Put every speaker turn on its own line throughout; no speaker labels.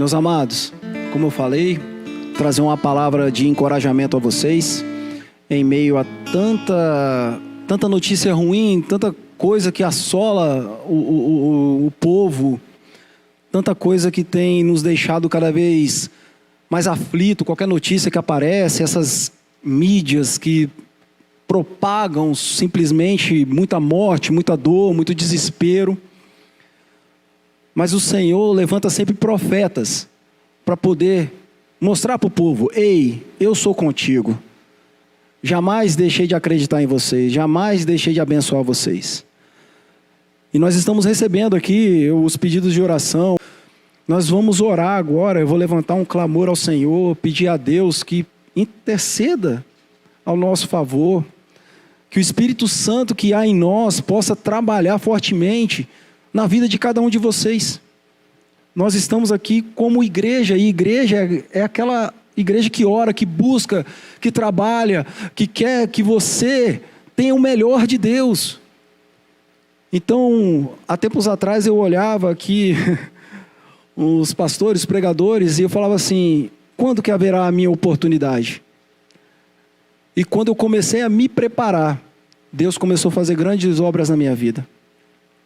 Meus amados, como eu falei, trazer uma palavra de encorajamento a vocês, em meio a tanta notícia ruim, tanta coisa que assola o povo, tanta coisa que tem nos deixado cada vez mais aflito. Qualquer notícia que aparece, essas mídias que propagam simplesmente muita morte, muita dor, muito desespero. Mas o Senhor levanta sempre profetas para poder mostrar para o povo: ei, eu sou contigo. Jamais deixei de acreditar em vocês, jamais deixei de abençoar vocês. E nós estamos recebendo aqui os pedidos de oração. Nós vamos orar agora. Eu vou levantar um clamor ao Senhor, pedir a Deus que interceda ao nosso favor, que o Espírito Santo que há em nós possa trabalhar fortemente na vida de cada um de vocês. Nós estamos aqui como igreja, e igreja é aquela igreja que ora, que busca, que trabalha, que quer que você tenha o melhor de Deus. Então, há tempos atrás eu olhava aqui os pastores, pregadores, e eu falava assim: quando que haverá a minha oportunidade? E quando eu comecei a me preparar, Deus começou a fazer grandes obras na minha vida.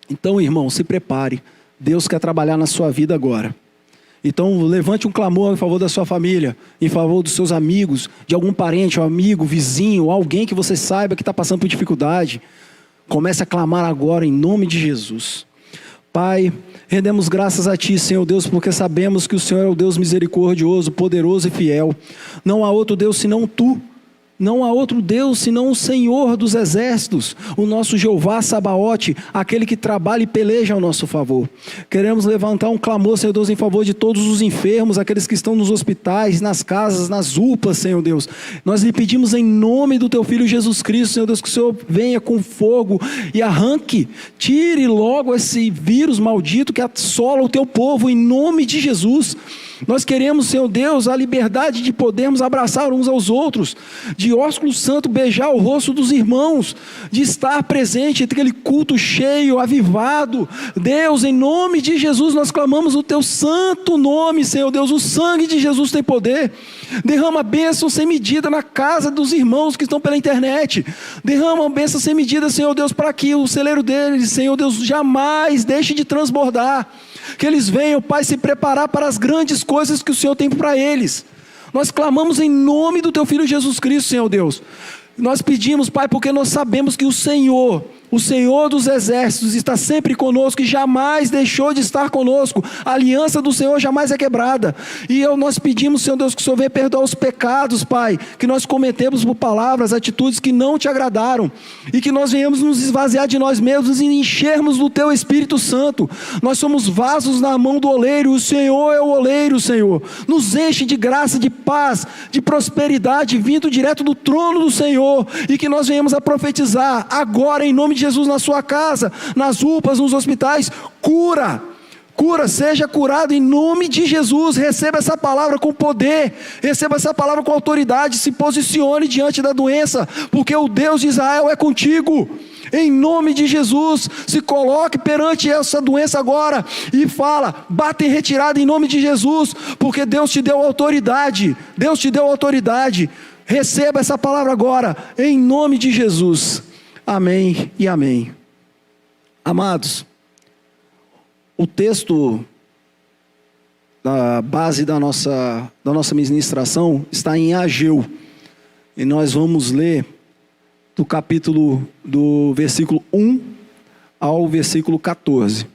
Então, irmão, se prepare. Deus quer trabalhar na sua vida agora. Então, levante um clamor em favor da sua família, em favor dos seus amigos, de algum parente, um amigo, vizinho, alguém que você saiba que está passando por dificuldade. Comece a clamar agora em nome de Jesus. Pai, rendemos graças a Ti, Senhor Deus, porque sabemos que o Senhor é o Deus misericordioso, poderoso e fiel. Não há outro Deus senão Tu. Não há outro Deus senão o Senhor dos exércitos, o nosso Jeová Sabaote, aquele que trabalha e peleja ao nosso favor. Queremos levantar um clamor, Senhor Deus, em favor de todos os enfermos, aqueles que estão nos hospitais, nas casas, nas UPAs, Senhor Deus. Nós lhe pedimos em nome do Teu Filho Jesus Cristo, Senhor Deus, que o Senhor venha com fogo e arranque, tire logo esse vírus maldito que assola o Teu povo, em nome de Jesus. Nós queremos, Senhor Deus, a liberdade de podermos abraçar uns aos outros, de ósculo santo beijar o rosto dos irmãos, de estar presente entre aquele culto cheio, avivado. Deus, em nome de Jesus, nós clamamos o Teu santo nome, Senhor Deus. O sangue de Jesus tem poder. Derrama bênção sem medida na casa dos irmãos que estão pela internet. Derrama bênção sem medida, Senhor Deus, para que o celeiro deles, Senhor Deus, jamais deixe de transbordar. Que eles venham, Pai, se preparar para as grandes coisas que o Senhor tem para eles. Nós clamamos em nome do Teu Filho Jesus Cristo, Senhor Deus. Nós pedimos, Pai, porque nós sabemos que o Senhor dos exércitos está sempre conosco e jamais deixou de estar conosco. A aliança do Senhor jamais é quebrada. E nós pedimos, Senhor Deus, que o Senhor venha perdoar os pecados, Pai, que nós cometemos por palavras, atitudes que não Te agradaram. E que nós venhamos nos esvaziar de nós mesmos e enchermos do Teu Espírito Santo. Nós somos vasos na mão do oleiro, o Senhor é o oleiro, Senhor. Nos enche de graça, de paz, de prosperidade, vindo direto do trono do Senhor. E que nós venhamos a profetizar agora, em nome de Jesus, na sua casa, nas UPAs, nos hospitais: cura, seja curado em nome de Jesus. Receba essa palavra com poder, receba essa palavra com autoridade, se posicione diante da doença, porque o Deus de Israel é contigo. Em nome de Jesus, se coloque perante essa doença agora e fala: bata em retirada em nome de Jesus, porque Deus te deu autoridade, Deus te deu autoridade. Receba essa palavra agora, em nome de Jesus. Amém e amém. Amados, o texto da base da nossa ministração está em Ageu. E nós vamos ler do versículo 1 ao versículo 14.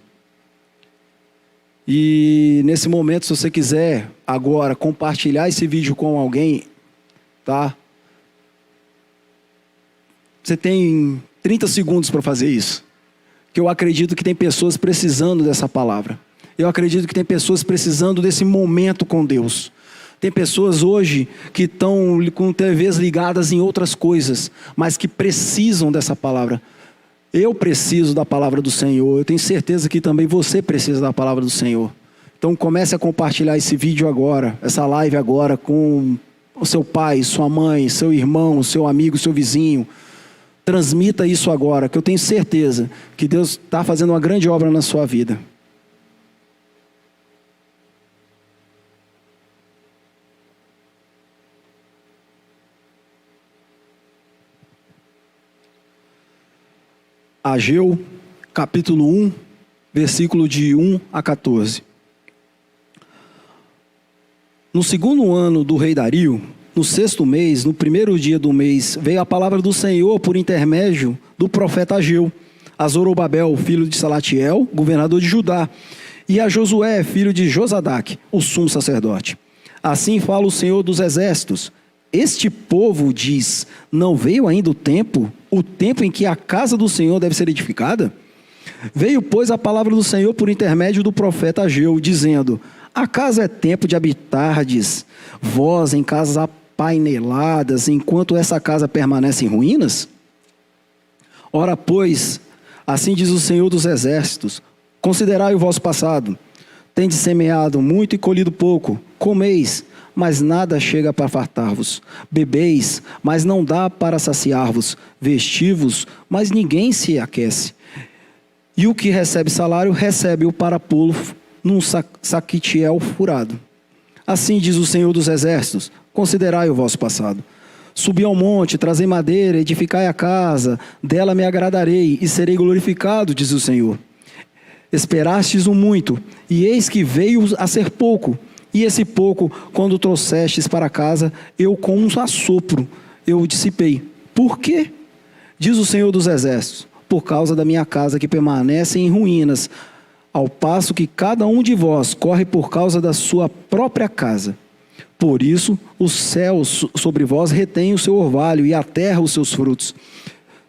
E nesse momento, se você quiser agora compartilhar esse vídeo com alguém, tá? Você tem 30 segundos para fazer isso. Que eu acredito que tem pessoas precisando dessa palavra. Eu acredito que tem pessoas precisando desse momento com Deus. Tem pessoas hoje que estão com TVs ligadas em outras coisas, mas que precisam dessa palavra. Eu preciso da palavra do Senhor. Eu tenho certeza que também você precisa da palavra do Senhor. Então comece a compartilhar esse vídeo agora, essa live agora, com o seu pai, sua mãe, seu irmão, seu amigo, seu vizinho. Transmita isso agora, que eu tenho certeza que Deus está fazendo uma grande obra na sua vida. Ageu, capítulo 1, versículo de 1 a 14. No segundo ano do rei Dario, no sexto mês, no primeiro dia do mês, veio a palavra do Senhor por intermédio do profeta Ageu, a Zorobabel, filho de Salatiel, governador de Judá, e a Josué, filho de Josadaque, o sumo sacerdote. Assim fala o Senhor dos exércitos: este povo diz, não veio ainda o tempo em que a casa do Senhor deve ser edificada? Veio, pois, a palavra do Senhor por intermédio do profeta Ageu, dizendo: acaso é tempo de habitardes vós em casas apaineladas, enquanto essa casa permanece em ruínas? Ora, pois, assim diz o Senhor dos exércitos: considerai o vosso passado. Tendes semeado muito e colhido pouco. Comeis, mas nada chega para fartar-vos. Bebeis, mas não dá para saciar-vos. Vestivos, mas ninguém se aquece. E o que recebe salário, recebe-o para pô-lo num saquetiel furado. Assim diz o Senhor dos exércitos: considerai o vosso passado. Subi ao monte, trazei madeira, edificai a casa, dela me agradarei e serei glorificado, diz o Senhor. Esperastes o muito, e eis que veio a ser pouco. E esse pouco, quando trouxestes para casa, eu com um assopro, eu o dissipei. Por quê? Diz o Senhor dos exércitos: por causa da minha casa que permanece em ruínas, ao passo que cada um de vós corre por causa da sua própria casa. Por isso, os céus sobre vós retêm o seu orvalho, e a terra os seus frutos.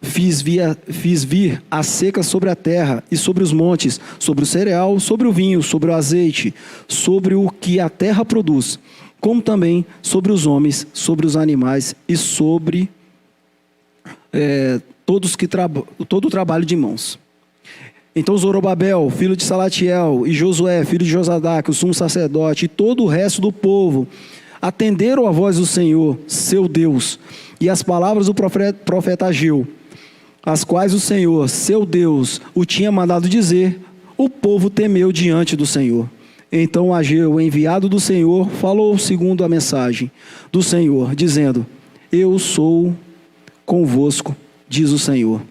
Fiz vir a seca sobre a terra e sobre os montes, sobre o cereal, sobre o vinho, sobre o azeite, sobre o que a terra produz, como também sobre os homens, sobre os animais e sobre todo o trabalho de mãos. Então Zorobabel, filho de Salatiel, e Josué, filho de Josadaque, o sumo sacerdote, e todo o resto do povo, atenderam a voz do Senhor, seu Deus, e as palavras do profeta Ageu, as quais o Senhor, seu Deus, o tinha mandado dizer. O povo temeu diante do Senhor. Então Ageu, enviado do Senhor, falou segundo a mensagem do Senhor, dizendo: eu sou convosco, diz o Senhor.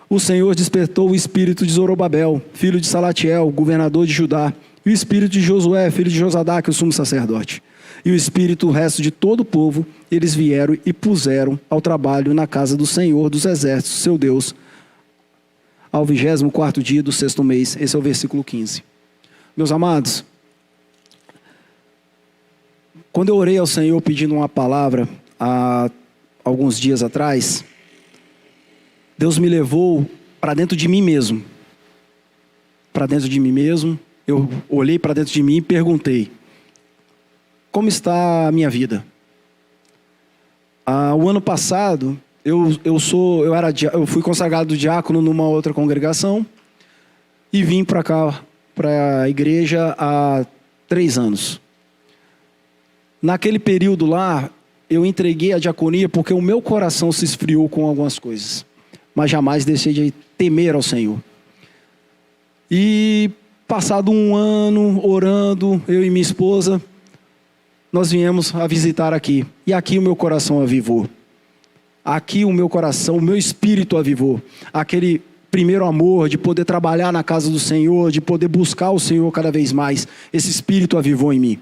O Senhor despertou o espírito de Zorobabel, filho de Salatiel, governador de Judá, e o espírito de Josué, filho de Josadaque, o sumo sacerdote. E o espírito, o resto de todo o povo, eles vieram e puseram ao trabalho na casa do Senhor dos exércitos, seu Deus, ao 24º dia do sexto mês. Esse é o versículo 15. Meus amados, quando eu orei ao Senhor pedindo uma palavra, há alguns dias atrás, Deus me levou para dentro de mim mesmo. Para dentro de mim mesmo, eu olhei para dentro de mim e perguntei: como está a minha vida? O ano passado, eu fui consagrado diácono numa outra congregação e vim para cá, para a igreja, há 3 anos. Naquele período lá, eu entreguei a diaconia porque o meu coração se esfriou com algumas coisas, mas jamais deixei de temer ao Senhor. E passado 1 ano orando, eu e minha esposa, nós viemos a visitar aqui. E aqui o meu coração avivou. Aqui o meu coração, o meu espírito avivou. Aquele primeiro amor de poder trabalhar na casa do Senhor, de poder buscar o Senhor cada vez mais. Esse espírito avivou em mim.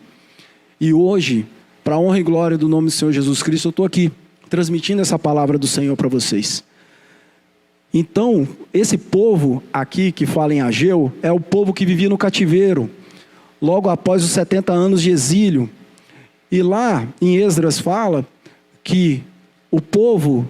E hoje, para a honra e glória do nome do Senhor Jesus Cristo, eu estou aqui, transmitindo essa palavra do Senhor para vocês. Então, esse povo aqui que fala em Ageu, é o povo que vivia no cativeiro, logo após os 70 anos de exílio. E lá em Esdras fala que o povo,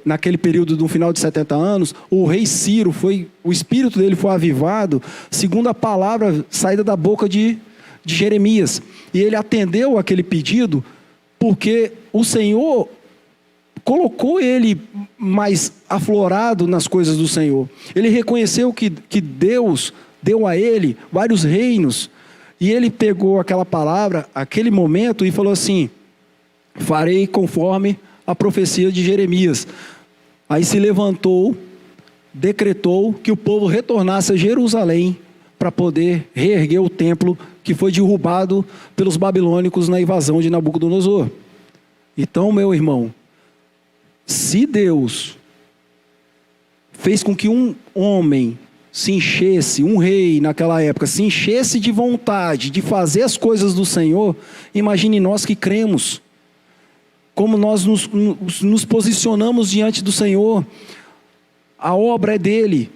naquele período do final de 70 anos, o rei Ciro, o espírito dele foi avivado, segundo a palavra saída da boca de Jeremias. E ele atendeu aquele pedido, porque o Senhor colocou ele mais aflorado nas coisas do Senhor. Ele reconheceu que Deus deu a ele vários reinos. E ele pegou aquela palavra, aquele momento, e falou assim: farei conforme a profecia de Jeremias. Aí se levantou, decretou que o povo retornasse a Jerusalém para poder reerguer o templo que foi derrubado pelos babilônicos na invasão de Nabucodonosor. Então, meu irmão, se Deus fez com que um homem se enchesse, um rei naquela época, se enchesse de vontade de fazer as coisas do Senhor, imagine nós que cremos, como nós nos posicionamos diante do Senhor. A obra é dele.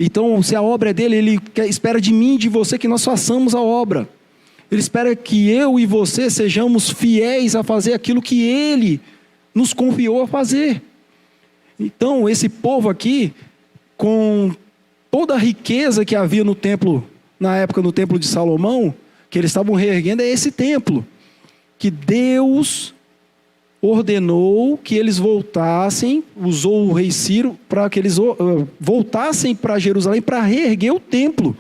Então, se a obra é dele, ele espera de mim e de você que nós façamos a obra. Ele espera que eu e você sejamos fiéis a fazer aquilo que ele nos confiou a fazer. Então, esse povo aqui, com toda a riqueza que havia no templo, na época no templo de Salomão, que eles estavam reerguendo, é esse templo que Deus ordenou que eles voltassem, usou o rei Ciro para que eles voltassem para Jerusalém para reerguer o templo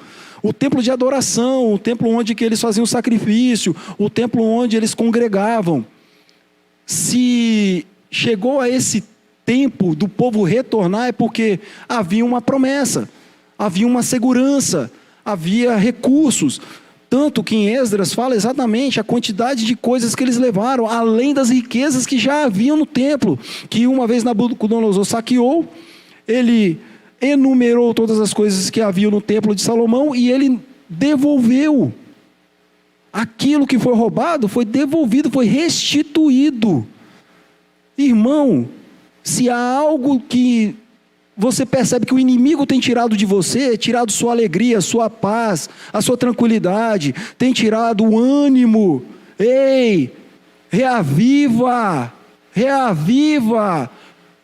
de adoração, o templo onde que eles faziam sacrifício, o templo onde eles congregavam. Se chegou a esse tempo do povo retornar, é porque havia uma promessa, havia uma segurança, havia recursos. Tanto que em Esdras fala exatamente a quantidade de coisas que eles levaram, além das riquezas que já haviam no templo, que uma vez Nabucodonosor saqueou, ele enumerou todas as coisas que haviam no templo de Salomão e ele devolveu. Aquilo que foi roubado foi devolvido, foi restituído. Irmão, se há algo que você percebe que o inimigo tem tirado de você, tirado sua alegria, sua paz, a sua tranquilidade, tem tirado o ânimo. Ei, reaviva, reaviva,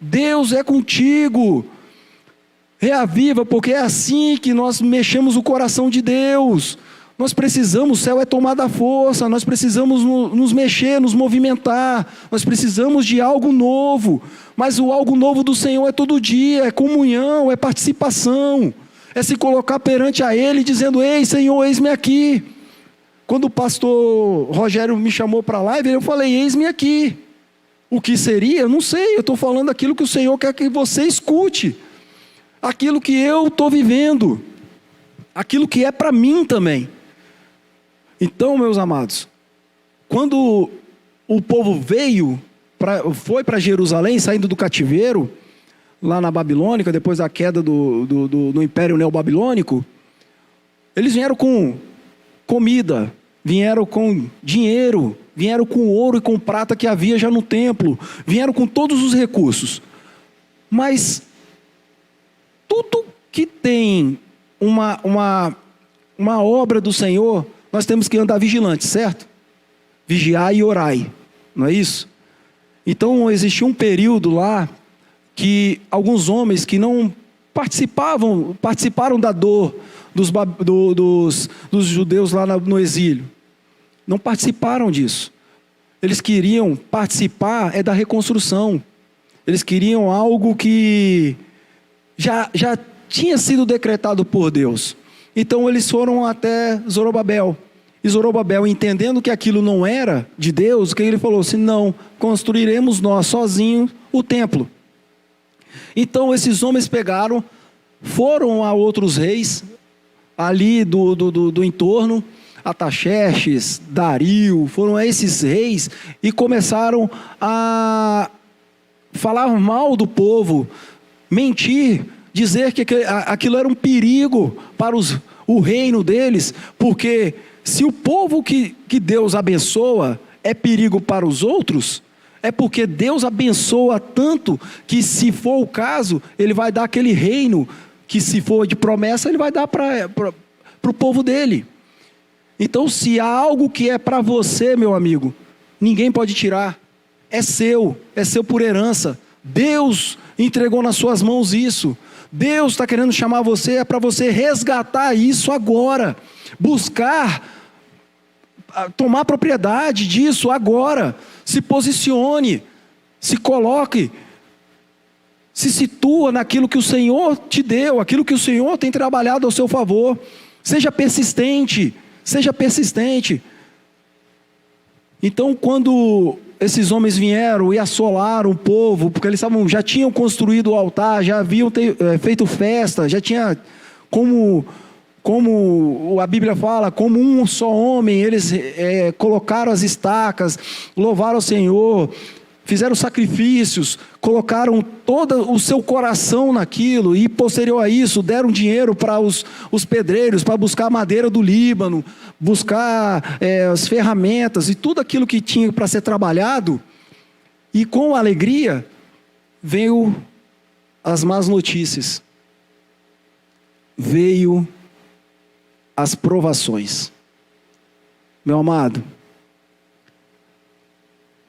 Deus é contigo. Reaviva, porque é assim que nós mexemos o coração de Deus. Nós precisamos, o céu é tomado à força, nós precisamos nos mexer, nos movimentar, nós precisamos de algo novo, mas o algo novo do Senhor é todo dia, é comunhão, é participação, é se colocar perante a Ele dizendo: ei Senhor, eis-me aqui. Quando o pastor Rogério me chamou para a live, eu falei: eis-me aqui. O que seria? Eu não sei, eu estou falando aquilo que o Senhor quer que você escute, aquilo que eu estou vivendo, aquilo que é para mim também. Então, meus amados, quando o povo foi para Jerusalém, saindo do cativeiro, lá na Babilônica, depois da queda do Império Neobabilônico, eles vieram com comida, vieram com dinheiro, vieram com ouro e com prata que havia já no templo, vieram com todos os recursos. Mas tudo que tem uma obra do Senhor, nós temos que andar vigilantes, certo? Vigiai e orai, não é isso? Então existia um período lá que alguns homens que não participaram da dor dos judeus lá no exílio, não participaram disso. Eles queriam participar da reconstrução. Eles queriam algo que já tinha sido decretado por Deus. Então eles foram até Zorobabel. E Zorobabel, entendendo que aquilo não era de Deus, o que ele falou? Assim: não, construiremos nós sozinhos o templo. Então esses homens pegaram, foram a outros reis, ali do entorno, Ataxerxes, Dario, foram a esses reis e começaram a falar mal do povo, mentir, dizer que aquilo era um perigo para o reino deles, porque se o povo que Deus abençoa é perigo para os outros, é porque Deus abençoa tanto que, se for o caso, Ele vai dar aquele reino que, se for de promessa, Ele vai dar para o povo dele. Então, se há algo que é para você, meu amigo, ninguém pode tirar, é seu por herança. Deus entregou nas suas mãos isso. Deus está querendo chamar você, é para você resgatar isso agora, buscar, tomar propriedade disso agora. Se posicione, se coloque, se situa naquilo que o Senhor te deu, aquilo que o Senhor tem trabalhado ao seu favor. Seja persistente, seja persistente. Então, quando esses homens vieram e assolaram o povo, porque eles já tinham construído o altar, já haviam feito festa, já tinha, como a Bíblia fala, como um só homem, eles colocaram as estacas, louvaram o Senhor, fizeram sacrifícios, colocaram todo o seu coração naquilo, e posterior a isso, deram dinheiro para os pedreiros, para buscar madeira do Líbano, buscar as ferramentas e tudo aquilo que tinha para ser trabalhado, e com alegria, veio as más notícias, veio as provações. Meu amado,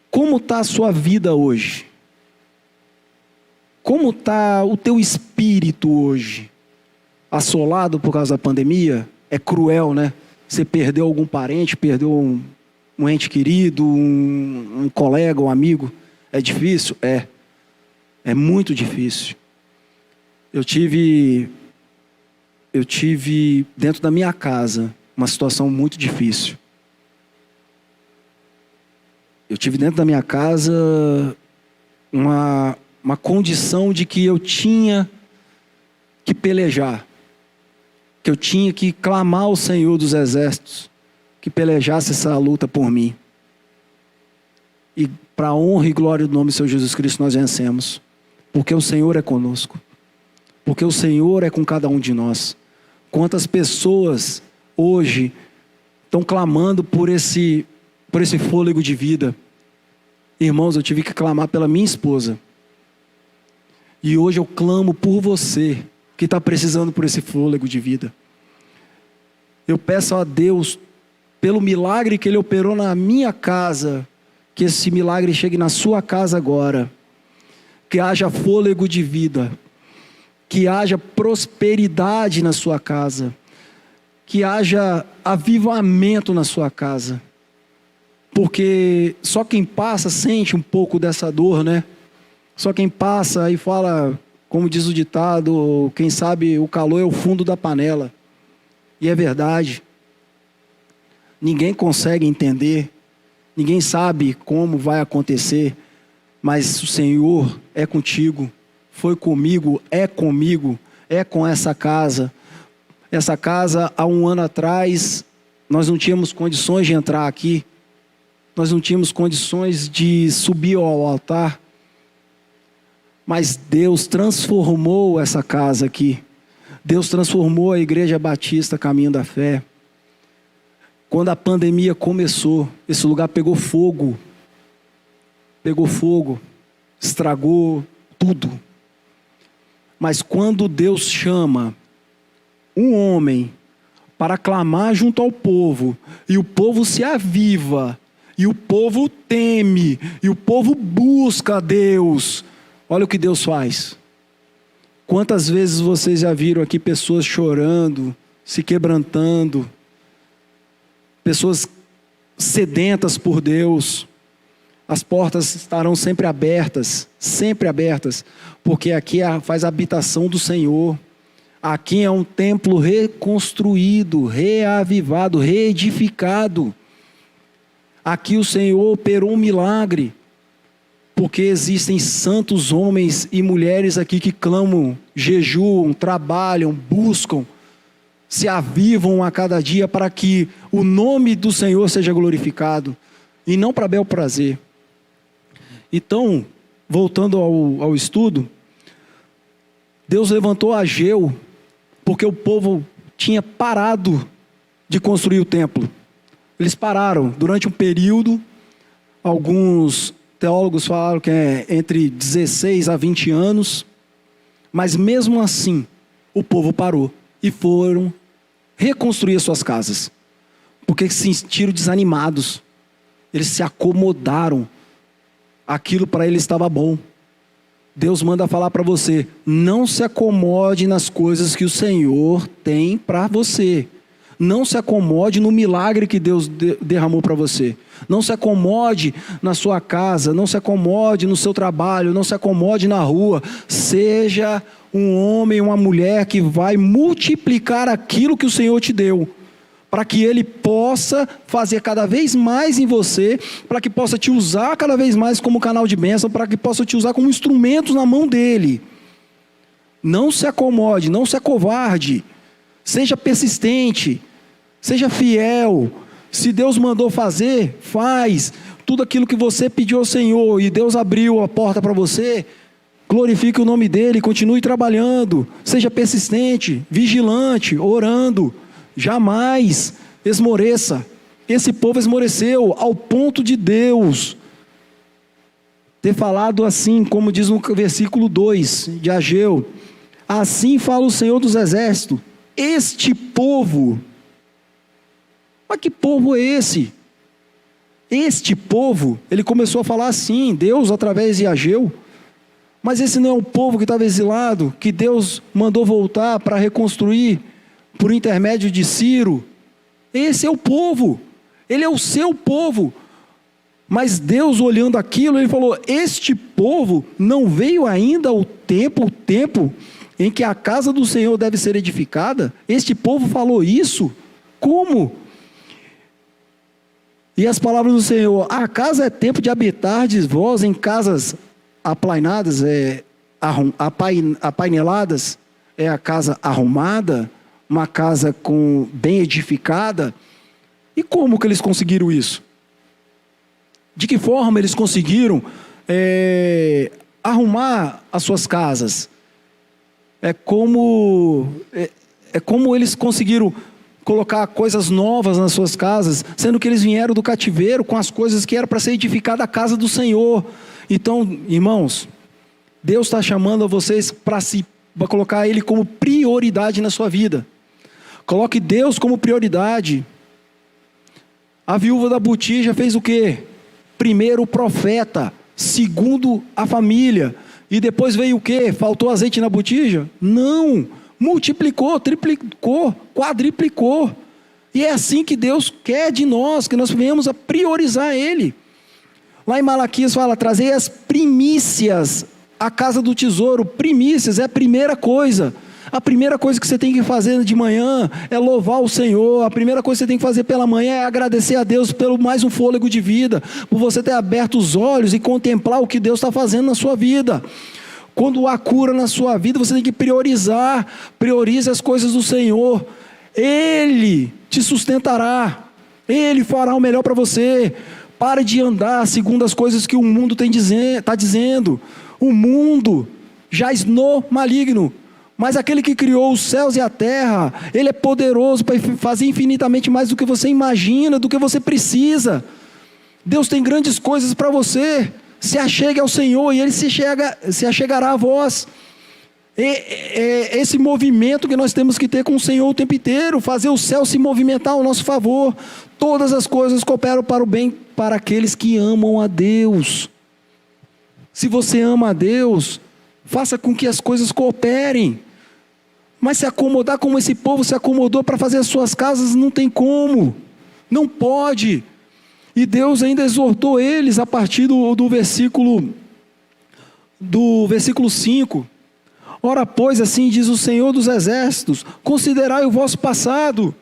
como está a sua vida hoje? Como está o teu espírito hoje? Assolado por causa da pandemia? É cruel, né? Você perdeu algum parente, perdeu um ente querido, um colega, um amigo. É difícil? É muito difícil. Eu tive dentro da minha casa uma situação muito difícil. Eu tive dentro da minha casa uma condição de que eu tinha que pelejar, que eu tinha que clamar ao Senhor dos Exércitos, que pelejasse essa luta por mim. E para a honra e glória do nome do Senhor Jesus Cristo nós vencemos, porque o Senhor é conosco, porque o Senhor é com cada um de nós. Quantas pessoas hoje estão clamando por esse fôlego de vida? Irmãos, eu tive que clamar pela minha esposa. E hoje eu clamo por você, que está precisando por esse fôlego de vida. Eu peço a Deus, pelo milagre que Ele operou na minha casa, que esse milagre chegue na sua casa agora. Que haja fôlego de vida. Que haja prosperidade na sua casa. Que haja avivamento na sua casa. Porque só quem passa sente um pouco dessa dor, né? Só quem passa e fala, como diz o ditado, quem sabe o calor é o fundo da panela. E é verdade. Ninguém consegue entender, ninguém sabe como vai acontecer, mas o Senhor é contigo, foi comigo, é com essa casa. Essa casa, há um ano atrás, nós não tínhamos condições de entrar aqui. Nós não tínhamos condições de subir ao altar. Mas Deus transformou essa casa aqui. Deus transformou a Igreja Batista Caminho da Fé. Quando a pandemia começou, esse lugar pegou fogo. Pegou fogo. Estragou tudo. Mas quando Deus chama um homem para clamar junto ao povo, e o povo se aviva, e o povo teme, e o povo busca a Deus. Olha o que Deus faz. Quantas vezes vocês já viram aqui pessoas chorando, se quebrantando, pessoas sedentas por Deus. As portas estarão sempre abertas, porque aqui faz a habitação do Senhor. Aqui é um templo reconstruído, reavivado, reedificado. Aqui o Senhor operou um milagre, porque existem santos homens e mulheres aqui que clamam, jejuam, trabalham, buscam, se avivam a cada dia para que o nome do Senhor seja glorificado, e não para bel prazer. Então, voltando ao estudo, Deus levantou Ageu, porque o povo tinha parado de construir o templo. Eles pararam durante um período, alguns teólogos falaram que é entre 16 a 20 anos, mas mesmo assim, o povo parou e foram reconstruir as suas casas, porque se sentiram desanimados, eles se acomodaram, aquilo para eles estava bom. Deus manda falar para você, não se acomode nas coisas que o Senhor tem para você. Não se acomode no milagre que Deus derramou para você. Não se acomode na sua casa, não se acomode no seu trabalho, não se acomode na rua. Seja um homem, uma mulher que vai multiplicar aquilo que o Senhor te deu, para que Ele possa fazer cada vez mais em você, para que possa te usar cada vez mais como canal de bênção, para que possa te usar como instrumento na mão dEle. Não se acomode, não se acovarde. Seja persistente, seja fiel. Se Deus mandou fazer, faz. tudo aquilo que você pediu ao Senhor e Deus abriu a porta para você, glorifique o nome dEle, continue trabalhando, seja persistente, vigilante, orando, jamais esmoreça. Esse povo esmoreceu ao ponto de Deus ter falado assim, como diz no versículo 2 de Ageu: assim fala o Senhor dos Exércitos, este povo. Mas que povo é esse? Este povo, ele começou a falar assim, Deus através de Ageu, mas esse não é o povo que estava exilado, que Deus mandou voltar para reconstruir por intermédio de Ciro. Esse é o povo, ele é o seu povo. Mas Deus, olhando aquilo, ele falou: este povo não veio ainda o tempo em que a casa do Senhor deve ser edificada? Este povo falou isso? Como? E as palavras do Senhor: acaso é tempo de habitardes vós em casas aplainadas, apaineladas? É a casa arrumada, uma casa bem edificada? E como que eles conseguiram isso? De que forma eles conseguiram arrumar as suas casas? É como eles conseguiram colocar coisas novas nas suas casas, sendo que eles vieram do cativeiro com as coisas que eram para ser edificada a casa do Senhor. Então, irmãos, Deus está chamando a vocês para colocar Ele como prioridade na sua vida. Coloque Deus como prioridade. A viúva da botija fez o quê? Primeiro o profeta, segundo a família, e depois veio o quê? Faltou azeite na botija? Não, multiplicou, triplicou, quadriplicou. E é assim que Deus quer de nós, que nós venhamos a priorizar Ele. Lá em Malaquias fala: trazei as primícias à casa do tesouro. Primícias é a primeira coisa. A primeira coisa que você tem que fazer de manhã é louvar o Senhor. A primeira coisa que você tem que fazer pela manhã é agradecer a Deus pelo mais um fôlego de vida, por você ter aberto os olhos e contemplar o que Deus está fazendo na sua vida. Quando há cura na sua vida, você tem que priorizar. Priorize as coisas do Senhor. Ele te sustentará. Ele fará o melhor para você. Pare de andar segundo as coisas que o mundo está dizendo. O mundo jaz no maligno. Mas aquele que criou os céus e a terra, Ele é poderoso para fazer infinitamente mais do que você imagina, do que você precisa. Deus tem grandes coisas para você. Se achegue ao Senhor e Ele se achegará a vós. Esse movimento que nós temos que ter com o Senhor o tempo inteiro, fazer o céu se movimentar ao nosso favor. Todas as coisas cooperam para o bem para aqueles que amam a Deus. Se você ama a Deus, faça com que as coisas cooperem. Mas se acomodar como esse povo se acomodou para fazer as suas casas, não tem como. Não pode. E Deus ainda exortou eles a partir do versículo 5. Ora, pois, assim diz o Senhor dos Exércitos: considerai o vosso passado.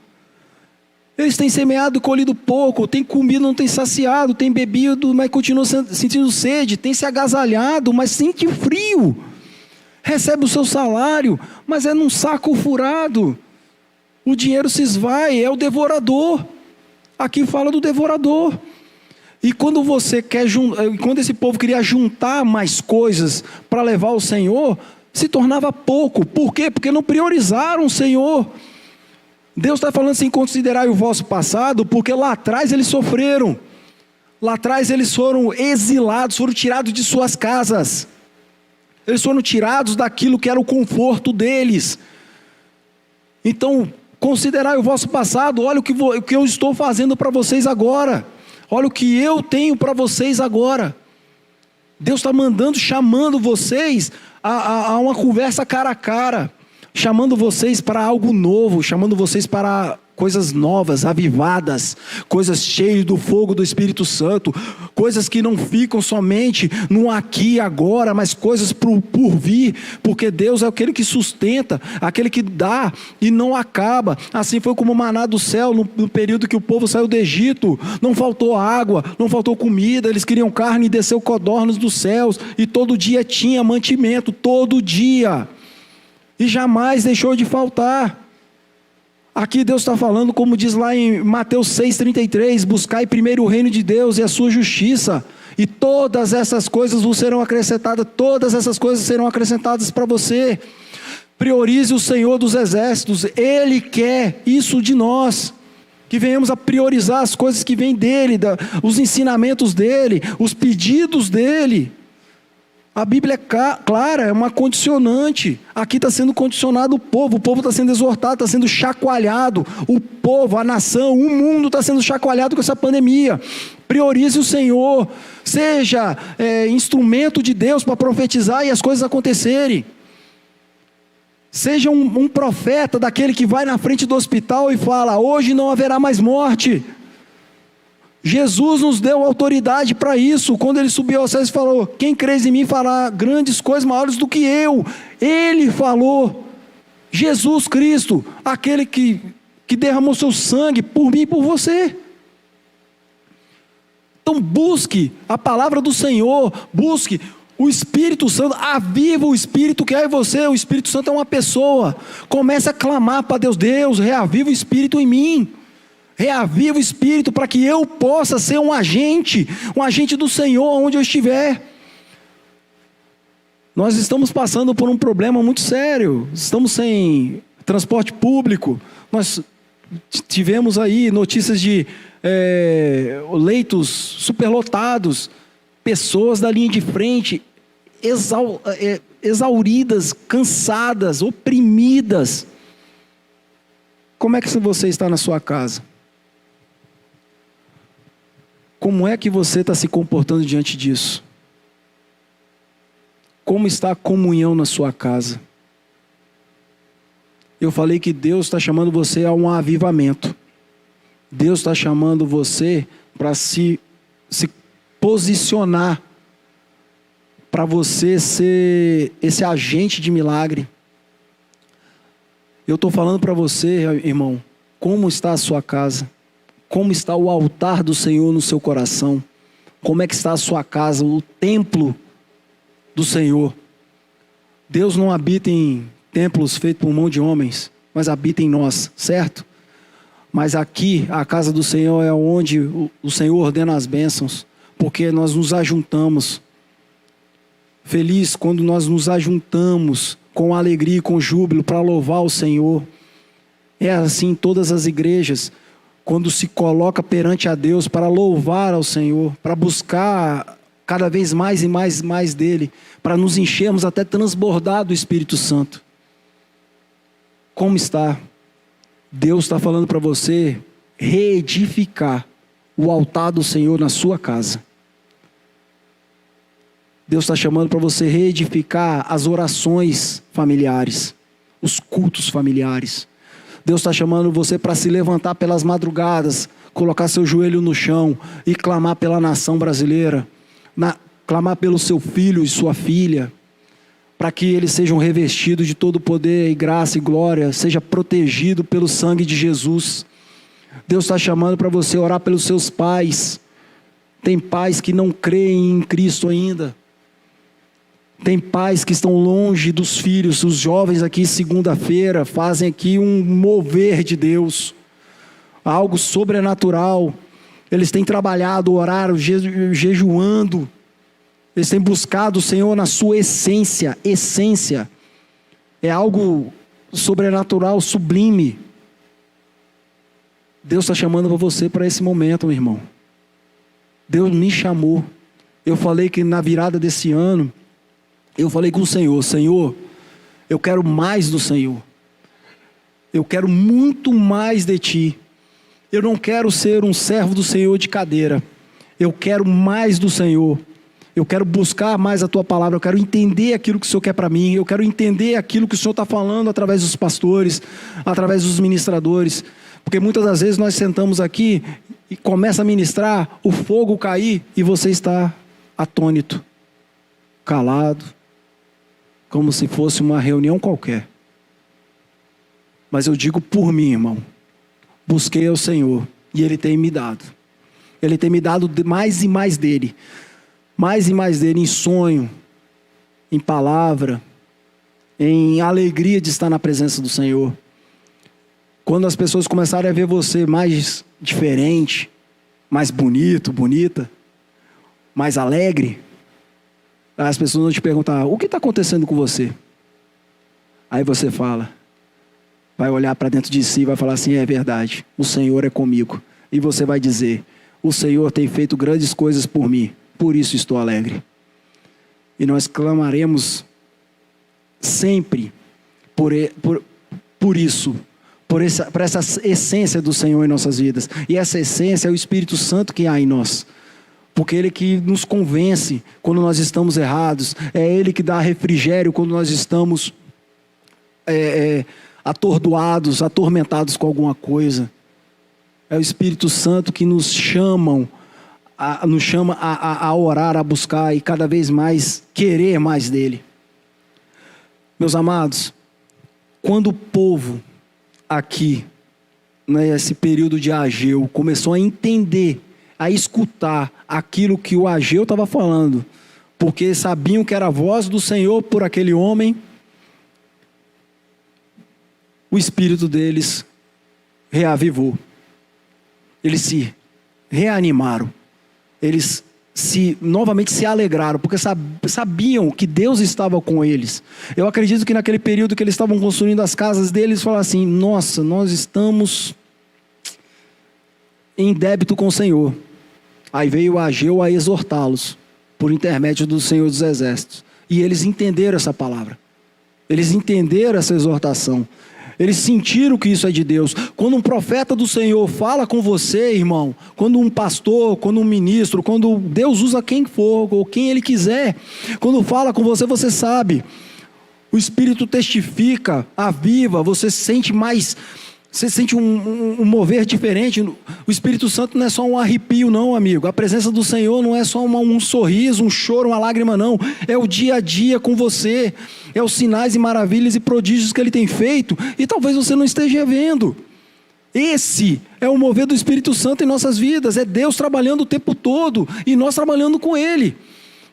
Eles têm semeado e colhido pouco, têm comido, não têm saciado, têm bebido, mas continuam sentindo sede, têm se agasalhado, mas sente frio. Recebe o seu salário, mas é num saco furado. O dinheiro se esvai, é o devorador. Aqui fala do devorador. E quando quando esse povo queria juntar mais coisas para levar ao Senhor, se tornava pouco. Por quê? Porque não priorizaram o Senhor. Deus está falando assim: considerai o vosso passado, porque lá atrás eles sofreram. Lá atrás eles foram exilados, foram tirados de suas casas. Eles foram tirados daquilo que era o conforto deles. Então, considerai o vosso passado. Olha o que eu estou fazendo para vocês agora. Olha o que eu tenho para vocês agora. Deus está chamando vocês a uma conversa cara a cara. Chamando vocês para algo novo. Chamando vocês para coisas novas, avivadas, coisas cheias do fogo do Espírito Santo, coisas que não ficam somente no aqui e agora, mas coisas por vir, porque Deus é aquele que sustenta, aquele que dá e não acaba. Assim foi como o maná do céu no período que o povo saiu do Egito. Não faltou água, não faltou comida, eles queriam carne e desceu codornas dos céus, e todo dia tinha mantimento, todo dia, e jamais deixou de faltar. Aqui Deus está falando, como diz lá em Mateus 6,33, buscai primeiro o reino de Deus e a sua justiça, e todas essas coisas vos serão acrescentadas, todas essas coisas serão acrescentadas para você. Priorize o Senhor dos exércitos, Ele quer isso de nós, que venhamos a priorizar as coisas que vêm dEle, os ensinamentos dEle, os pedidos dEle. A Bíblia é clara, é uma condicionante. Aqui está sendo condicionado o povo está sendo exortado, está sendo chacoalhado. O povo, a nação, o mundo está sendo chacoalhado com essa pandemia. Priorize o Senhor, seja instrumento de Deus para profetizar e as coisas acontecerem. Seja um profeta daquele que vai na frente do hospital e fala: hoje não haverá mais morte. Jesus nos deu autoridade para isso. Quando ele subiu aos céus e falou: quem crês em mim fará grandes coisas maiores do que eu. Ele falou, Jesus Cristo, aquele que derramou seu sangue por mim e por você. Então busque a palavra do Senhor, busque o Espírito Santo, aviva o Espírito que é em você. O Espírito Santo é uma pessoa. Comece a clamar para Deus: Deus, reaviva o Espírito em mim. Reaviva o Espírito para que eu possa ser um agente do Senhor onde eu estiver. Nós estamos passando por um problema muito sério. Estamos sem transporte público. Nós tivemos aí notícias de leitos superlotados, pessoas da linha de frente exauridas, cansadas, oprimidas. Como é que você está na sua casa? Como é que você está se comportando diante disso? Como está a comunhão na sua casa? Eu falei que Deus está chamando você a um avivamento. Deus está chamando você para se posicionar, para você ser esse agente de milagre. Eu estou falando para você, irmão, como está a sua casa? Como está o altar do Senhor no seu coração? Como é que está a sua casa, o templo do Senhor? Deus não habita em templos feitos por mão de homens, mas habita em nós, certo? Mas aqui, a casa do Senhor é onde o Senhor ordena as bênçãos, porque nós nos ajuntamos. Feliz quando nós nos ajuntamos com alegria e com júbilo para louvar o Senhor. É assim em todas as igrejas. Quando se coloca perante a Deus para louvar ao Senhor, para buscar cada vez mais e mais dEle, para nos enchermos até transbordar do Espírito Santo. Como está? Deus está falando para você reedificar o altar do Senhor na sua casa. Deus está chamando para você reedificar as orações familiares, os cultos familiares. Deus está chamando você para se levantar pelas madrugadas, colocar seu joelho no chão e clamar pela nação brasileira, clamar pelo seu filho e sua filha, para que eles sejam revestidos de todo poder e graça e glória, seja protegido pelo sangue de Jesus. Deus está chamando para você orar pelos seus pais. Tem pais que não creem em Cristo ainda. Tem pais que estão longe dos filhos. Os jovens aqui segunda-feira fazem aqui um mover de Deus, algo sobrenatural. Eles têm trabalhado, orado, jejuando. Eles têm buscado o Senhor na sua essência. É algo sobrenatural, sublime. Deus está chamando você para esse momento, meu irmão. Deus me chamou. Eu falei que na virada desse ano, eu falei com o Senhor: Senhor, eu quero mais do Senhor. Eu quero muito mais de Ti. Eu não quero ser um servo do Senhor de cadeira. Eu quero mais do Senhor. Eu quero buscar mais a Tua palavra. Eu quero entender aquilo que o Senhor quer para mim. Eu quero entender aquilo que o Senhor está falando através dos pastores, através dos ministradores. Porque muitas das vezes nós sentamos aqui e começa a ministrar, o fogo cair e você está atônito, calado, como se fosse uma reunião qualquer. Mas eu digo por mim, irmão, busquei ao Senhor e Ele tem me dado. Ele tem me dado mais e mais dEle. Mais e mais dEle em sonho, em palavra, em alegria de estar na presença do Senhor. Quando as pessoas começarem a ver você mais diferente, mais bonito, bonita, mais alegre, as pessoas vão te perguntar: o que está acontecendo com você? Aí você fala, vai olhar para dentro de si e vai falar assim: é verdade, o Senhor é comigo. E você vai dizer: o Senhor tem feito grandes coisas por mim, por isso estou alegre. E nós clamaremos sempre por isso, por essa essência do Senhor em nossas vidas. E essa essência é o Espírito Santo que há em nós. Porque Ele que nos convence quando nós estamos errados. É Ele que dá refrigério quando nós estamos atordoados, atormentados com alguma coisa. É o Espírito Santo que nos chama a orar, a buscar e cada vez mais querer mais dEle. Meus amados, quando o povo aqui, nesse período de Ageu, começou a entender, a escutar aquilo que o Ageu estava falando, porque sabiam que era a voz do Senhor por aquele homem, o espírito deles reavivou. Eles se reanimaram. Eles novamente se alegraram, porque sabiam que Deus estava com eles. Eu acredito que naquele período que eles estavam construindo as casas deles, falaram assim: nossa, nós estamos em débito com o Senhor. Aí veio Ageu a exortá-los, por intermédio do Senhor dos Exércitos. E eles entenderam essa palavra. Eles entenderam essa exortação. Eles sentiram que isso é de Deus. Quando um profeta do Senhor fala com você, irmão, quando um pastor, quando um ministro, quando Deus usa quem for, ou quem Ele quiser, quando fala com você, você sabe. O Espírito testifica, aviva, você sente mais... Você sente um mover diferente. O Espírito Santo não é só um arrepio não, amigo. A presença do Senhor não é só um sorriso, um choro, uma lágrima não. É o dia a dia com você. É os sinais e maravilhas e prodígios que Ele tem feito. E talvez você não esteja vendo. Esse é o mover do Espírito Santo em nossas vidas. É Deus trabalhando o tempo todo e nós trabalhando com Ele.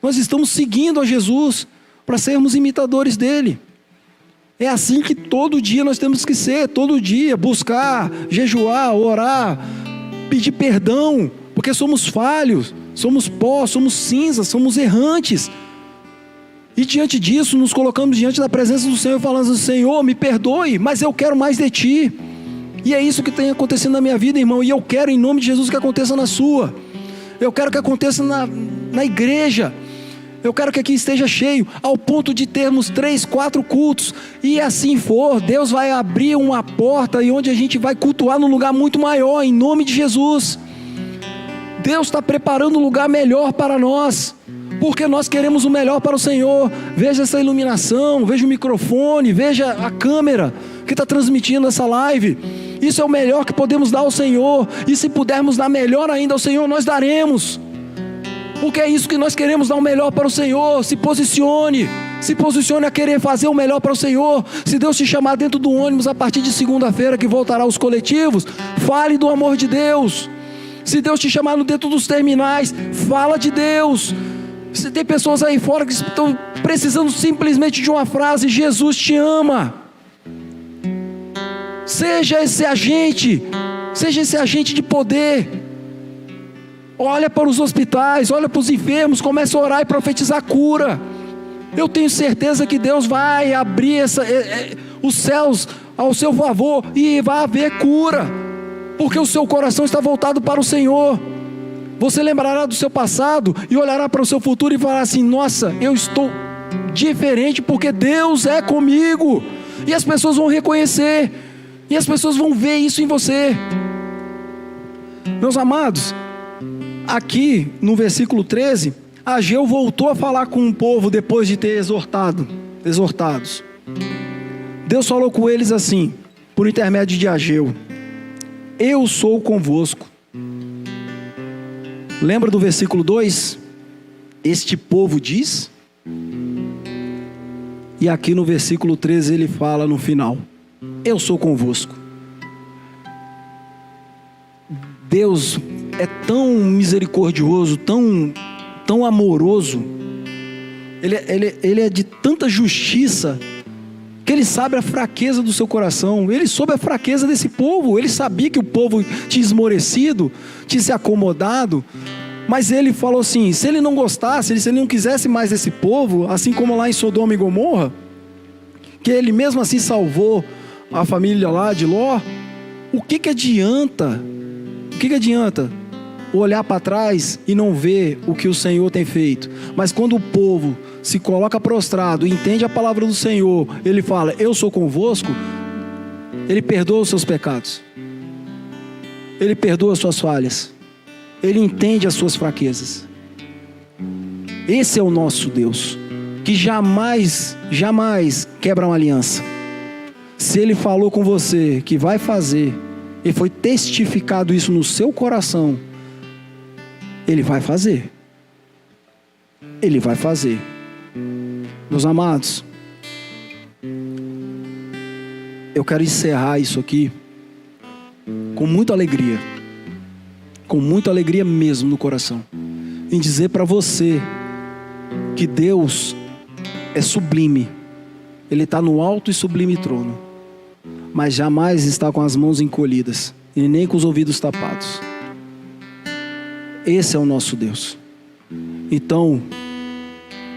Nós estamos seguindo a Jesus para sermos imitadores dEle. É assim que todo dia nós temos que ser, todo dia, buscar, jejuar, orar, pedir perdão, porque somos falhos, somos pó, somos cinzas, somos errantes. E diante disso, nos colocamos diante da presença do Senhor, falando: Senhor, me perdoe, mas eu quero mais de Ti. E é isso que tem acontecido na minha vida, irmão, e eu quero, em nome de Jesus, que aconteça na sua. Eu quero que aconteça na igreja. Eu quero que aqui esteja cheio, ao ponto de termos 3, 4 cultos, e assim for, Deus vai abrir uma porta, e onde a gente vai cultuar num lugar muito maior, em nome de Jesus. Deus está preparando um lugar melhor para nós, porque nós queremos o melhor para o Senhor. Veja essa iluminação, veja o microfone, veja a câmera que está transmitindo essa live. Isso é o melhor que podemos dar ao Senhor, e se pudermos dar melhor ainda ao Senhor, nós daremos. Porque é isso que nós queremos, dar o melhor para o Senhor. Se posicione a querer fazer o melhor para o Senhor. Se Deus te chamar dentro do ônibus a partir de segunda-feira, que voltará aos coletivos, fale do amor de Deus. Se Deus te chamar dentro dos terminais, fala de Deus. Se tem pessoas aí fora que estão precisando simplesmente de uma frase: Jesus te ama. Seja esse agente de poder. Olha para os hospitais, olha para os enfermos, começa a orar e profetizar cura. Eu tenho certeza que Deus vai abrir os céus ao seu favor e vai haver cura, porque o seu coração está voltado para o Senhor. Você lembrará do seu passado e olhará para o seu futuro e falará assim: nossa, eu estou diferente porque Deus é comigo. E as pessoas vão reconhecer, e as pessoas vão ver isso em você. Meus amados, aqui no versículo 13, Ageu voltou a falar com o povo depois de ter exortados. Deus falou com eles assim, por intermédio de Ageu: eu sou convosco. Lembra do versículo 2? Este povo diz. E aqui no versículo 13 ele fala no final: eu sou convosco. Deus é tão misericordioso, tão amoroso, ele é de tanta justiça, que Ele sabe a fraqueza do seu coração. Ele soube a fraqueza desse povo. Ele sabia que o povo tinha esmorecido, tinha se acomodado. Mas ele falou assim, se ele não gostasse, se ele não quisesse mais desse povo, assim como lá em Sodoma e Gomorra, que ele mesmo assim salvou a família lá de Ló, o que adianta? O que adianta olhar para trás e não ver o que o Senhor tem feito? Mas quando o povo se coloca prostrado e entende a palavra do Senhor, ele fala, eu sou convosco, ele perdoa os seus pecados, ele perdoa as suas falhas, ele entende as suas fraquezas. Esse é o nosso Deus, que jamais quebra uma aliança. Se ele falou com você que vai fazer, e foi testificado isso no seu coração, ele vai fazer. Ele vai fazer. Meus amados, eu quero encerrar isso aqui com muita alegria mesmo no coração, em dizer para você que Deus é sublime, Ele está no alto e sublime trono, mas jamais está com as mãos encolhidas e nem com os ouvidos tapados. Esse é o nosso Deus. Então,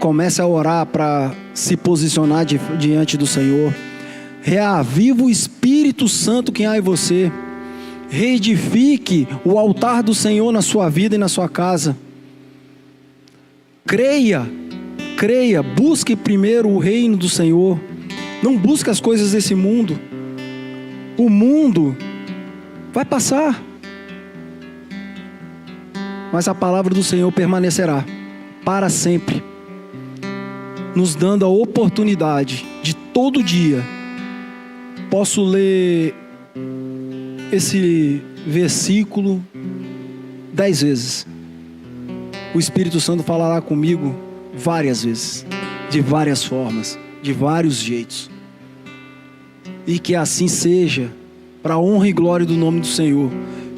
comece a orar para se posicionar diante do Senhor. Reaviva o Espírito Santo que há em você. Reedifique o altar do Senhor na sua vida e na sua casa. Creia, busque primeiro o reino do Senhor. Não busque as coisas desse mundo. O mundo vai passar, mas a palavra do Senhor permanecerá para sempre, nos dando a oportunidade de todo dia. Posso ler esse versículo 10 vezes. O Espírito Santo falará comigo várias vezes, de várias formas, de vários jeitos. E que assim seja, para a honra e glória do nome do Senhor.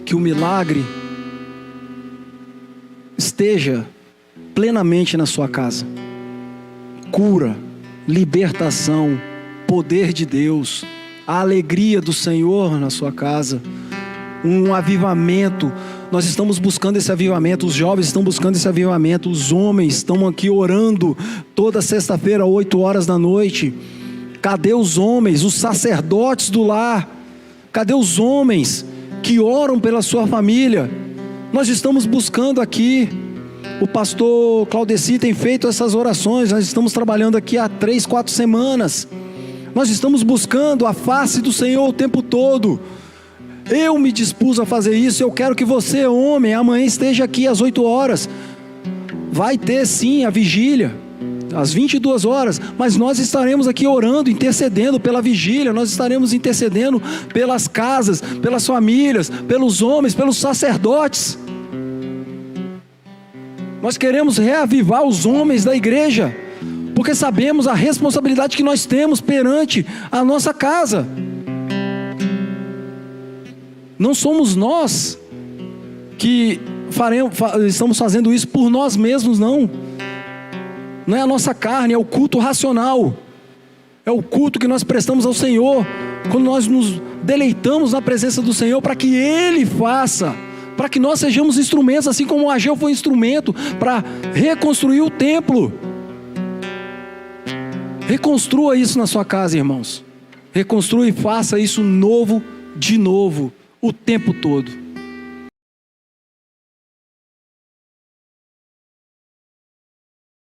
Que o milagre esteja plenamente na sua casa. Cura, libertação, poder de Deus, a alegria do Senhor na sua casa, um avivamento. Nós estamos buscando esse avivamento, os jovens estão buscando esse avivamento, os homens estão aqui orando toda sexta-feira, 8 horas da noite. Cadê os homens, os sacerdotes do lar? Cadê os homens que oram pela sua família? Nós estamos buscando aqui. O pastor Claudeci tem feito essas orações. Nós estamos trabalhando aqui há 3, 4 semanas. Nós estamos buscando a face do Senhor o tempo todo. Eu me dispus a fazer isso. Eu quero que você, homem, amanhã esteja aqui às 8 horas. Vai ter sim a vigília, às 22 horas, mas nós estaremos aqui orando, intercedendo pela vigília. Nós estaremos intercedendo pelas casas, pelas famílias, pelos homens, pelos sacerdotes. Nós queremos reavivar os homens da igreja, porque sabemos a responsabilidade que nós temos perante a nossa casa. Não somos nós que estamos fazendo isso por nós mesmos, não. Não é a nossa carne, é o culto racional. É o culto que nós prestamos ao Senhor, quando nós nos deleitamos na presença do Senhor, para que Ele faça, para que nós sejamos instrumentos, assim como o Ageu foi instrumento para reconstruir o templo. Reconstrua isso na sua casa, irmãos. Reconstrua e faça isso novo, de novo, o tempo todo.